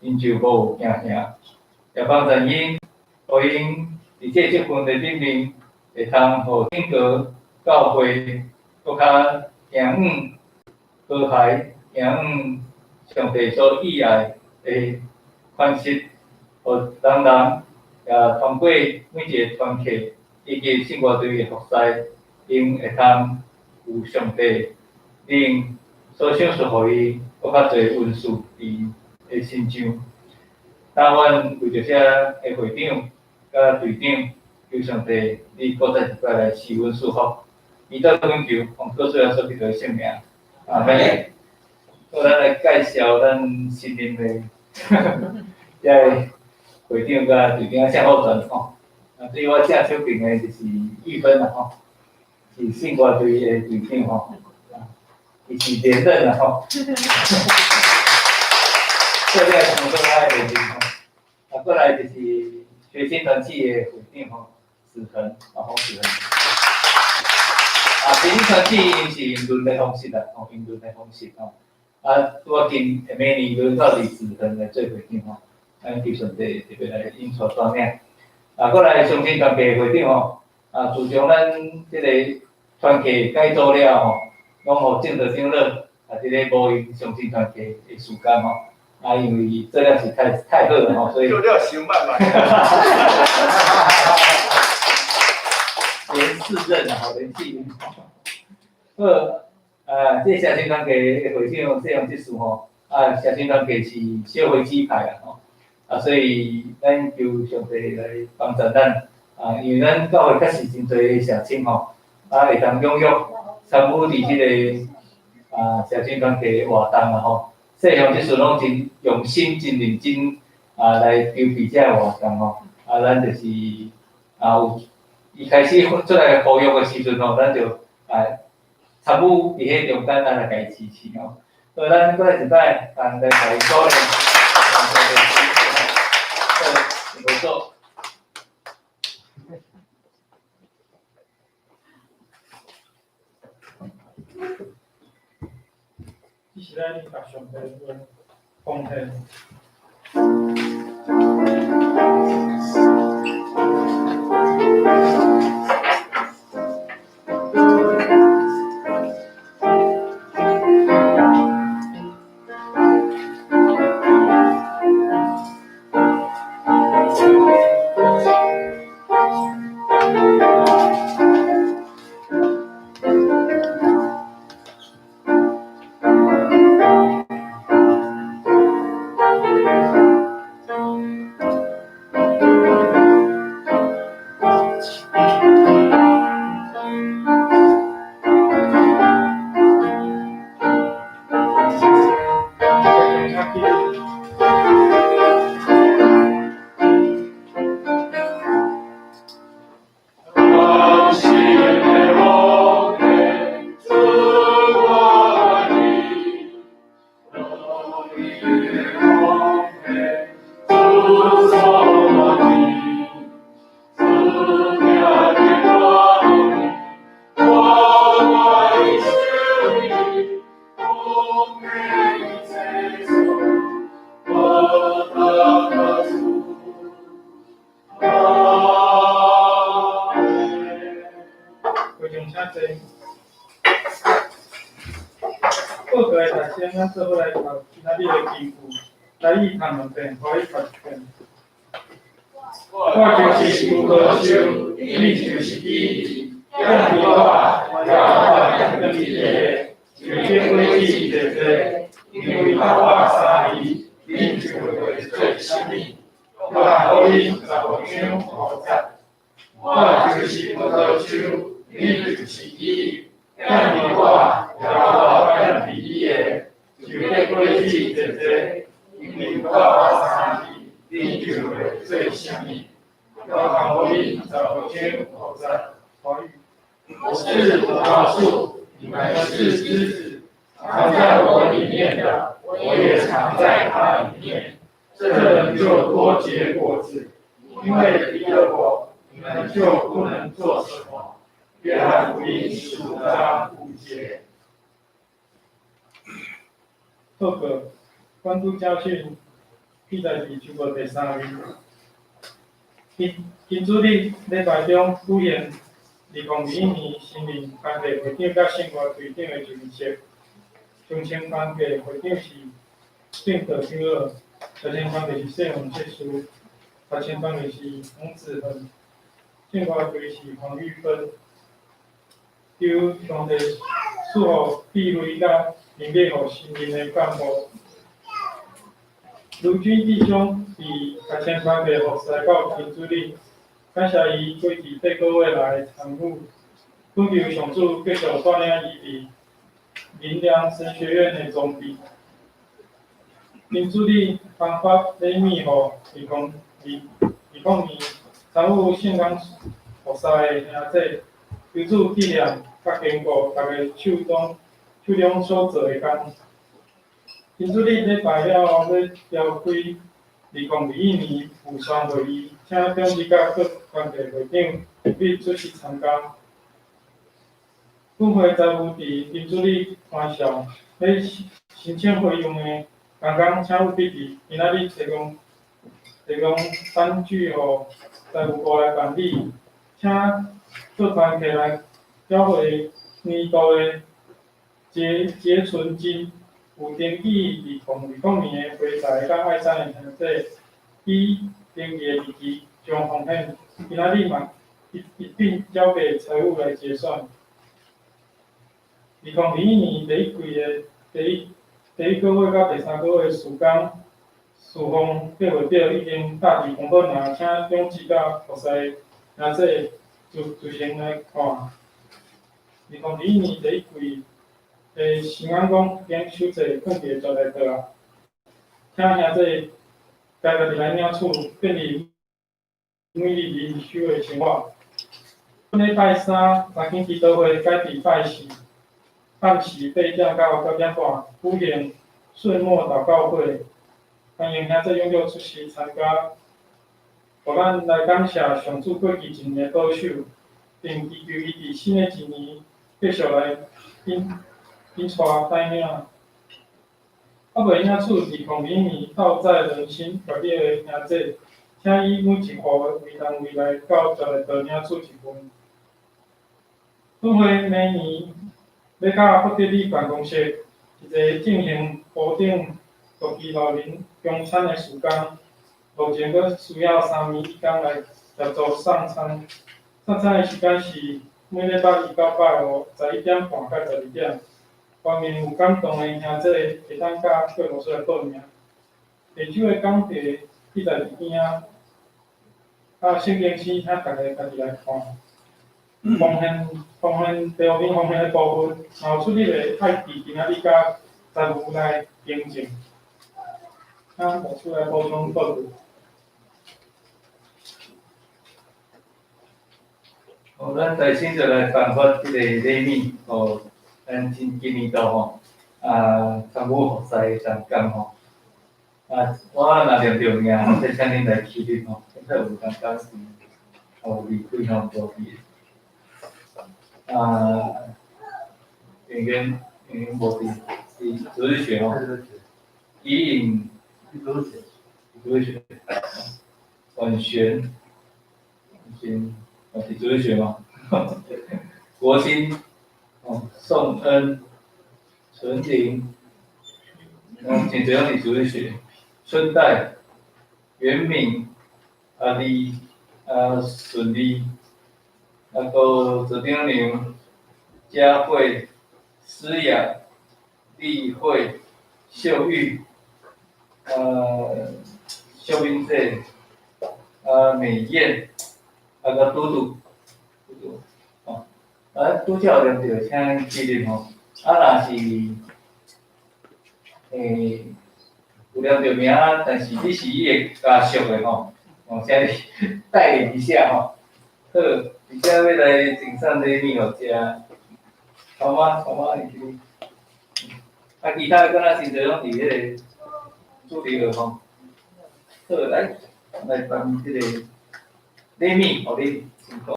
因就无惊吓，也帮助因，互因伫这积分的里面，会通互整个教会更较行远和谐，行远上帝所喜爱的款式，互人人也通过每一个团契以及生活队的服侍，因会通有上帝令所赏赐互伊更较侪恩赐伫的身上。但阮为着遮的会长甲队长，求上帝你搁再一摆来赐阮祝福，以到阮求，奉主最后所赐的性命。阿妹，好，咱来介绍咱新任的遮会长甲队长谢好传吼。对我正手边的就是玉芬啦吼，是信歌队的队长吼，伊是连任啦吼。这个从中爱的队长，过来就是学生团契的会长吼，史恒，洪史恒。学生团契因是用轮的方式啦，吼，用轮的方式吼。拄仔今明年轮到李史恒来做会长吼，咱求上帝特别来引导带领。过来相亲团契会长吼，自从咱这个团契改组了吼，拢互郑队长了，这个无用相亲团契的时间吼。因为这了是太好了吼，所以就了行慢慢。连4任吼，连4任。好，这社青团契的会长这样即事吼，社青团契是小飞机派吼，所以咱求上帝来帮助咱，因为咱教会确实真侪社青吼，会当踊跃参与伫即个社青团契的活动吼。细项即阵拢真用心、真认真来筹备遮个活动吼，咱就是有一开始出来呼吁的时阵吼，咱就参与伫迄中间来家支持吼。所以咱过来一摆，来家鼓励，合作。是咱甲上帝的奉献。报告的学生做伙来读今仔日的题目，来一谈两遍，互伊读一遍。我就是葡萄树，你就是枝，养你我，也我养你个，就这花枝节节，因为我三年，你就会做什么？我互你10箱50节。我就是葡萄树，你就是枝，养你我，也我养你个，就这花枝节节，因为我三年，你就会做什么？我互你10箱50节。我是葡萄树，你们是枝子，藏在我里面的，我也藏在它里面。这人就多结果子，因为离了我，你们就不能做什么。约翰福音15章5节。透过关注教训，记载伫旧约第3面。金主日礼拜中举行2021年新年颁给会长甲生活队长的就任式，中青颁给会长是郑德秋二，财政颁给是谢永切书，财政颁给是洪子恒，生活队是黄玉芬。由上帝赐予智慧甲能力互新任的干部。卢军弟兄伫财政颁给服侍到金主日。感谢伊过去8个月来的参与，恳求上主继续带领伊伫灵粮神学院的装备。金主日颁发礼物互2020年参与圣港服侍的兄弟，求主纪念甲坚固大家手中所做的工。金主日礼拜了后，要召开2021年附双会议，请董事甲各关系会长必出席参加。本会财务伫金主日欢笑，要申请费用的刚刚请务必伫今仔日提供单据互财务部来办理，请各团体来缴汇年度的结存金。有登记2020年的花财甲爱产的兄弟，以登记的日期将奉献，今仔日嘛一并交给财务来结算。2021年第一季的第一个月到第3个月时间，事项计划表已经大致公布啦，请董事甲服侍兄弟自行来看。2021年第一季。新安讲经收册放伫绝大桌啊，请兄弟家己来领取，建立每日灵修的生活。礼拜三查经祈祷会改伫拜四，暗时8点到9点半举行岁末祷告会，欢迎兄弟踊跃出席参加，互咱来感谢上主过去一年的保守，并祈求伊伫新的一年继续来引带带领。未领取2020年道在人心法律的兄弟，请以每一户为单位来到十个道领取一份。本会每年要甲福德里办公室一个进行保障独居老人用餐的时间，目前阁需要3名义工来协助送餐。送餐的时间是每礼拜1到拜511点半到12点。欢迎有感动的兄弟会当甲各老师来报名。下周的讲题记在伫边啊，圣经书请大家家己来看。奉献第5面奉献的部分，若有出入的，爱伫今仔日甲财务来更正。牧师来补充报告。咱在先就来颁发这个礼物，咱今年度参与服侍参加吼，我若念着名，我再请恁来起立吼，现在有感觉是离开吼无去。演员无去，是主日学吼，伊引主日学，婉璇，是主日学嘛，国兴。宋恩、纯玲，简直让你主日学，春代、袁敏、李、顺利，个左丁牛、佳慧、思雅、丽慧、秀玉，秀英姐，美燕，个嘟嘟。拄则有念着，请记录吼。若是有念着名，但是你是伊的家属的吼，请你带领一下吼。好，而且要来赠送礼物互遮，头妈伊去。其他的敢若真侪拢伫迄个主题个吼。好，来颁即个礼物互你。